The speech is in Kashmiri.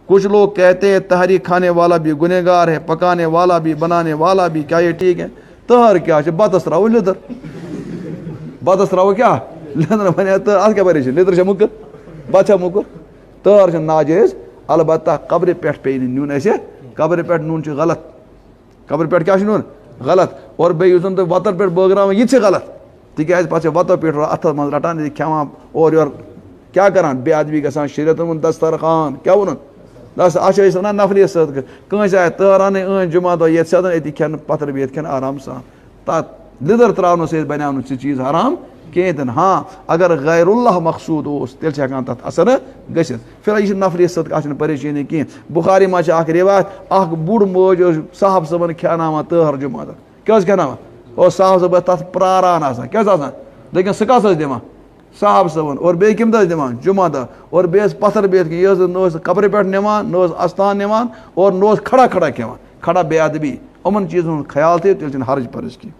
कुछ लोग कहते हैं तहरी खाने वाला भी गुनहगार है, पकाने वाला भी, बनाने वाला भी। क्या ये ठीक है? तहर क्या बतस त्राव लिदर, बतस त्राव क्या लिदर बने तो अत क्या परेशान लिदर मुकर बत मुकर तहर नाजायज। अलबत्ता कब्र पे पे नुन ऐसे कब्र पे नुन गलत, कब्र पे क्या नुन गलत। और बेस तो वतर पे बगरान यह गलत तिकाज पे वतो पे अथ मज रटान खेवान और योर क्या करान बेअदबी गसान शरीयत वोन दस्तरखान क्या वोन दस वन नफरी सस आए तहरान अन जुमा दह ये सदन अति खेन पतर बिहत खेन आराम सान तथ लिदर त्रावन बनाव चीज़ हराम कहें। हाँ अगर गैरुल्लाह मकसूद तेल हेकान तथ असर गसित। फिर यह नफरी सत परेशानी कहें। बुखारी मा रिवायत बुढ़ मोज साहब सबन खेनावान तहर जुमा दह क्या खेनावान और साहब सब तथ प्रारान क्या लेकिन सह कस दिवान साहब सबन और बे कम दह दिवान जुमा दह और बे पत्थर बिहत यह न कब्र पे निवान न अस्तान निवान और न खड़ा खड़ा खेवान खड़ा बेअदबी। यमन चीज़न ख्याल थे तेल हर्ज पर्ज की।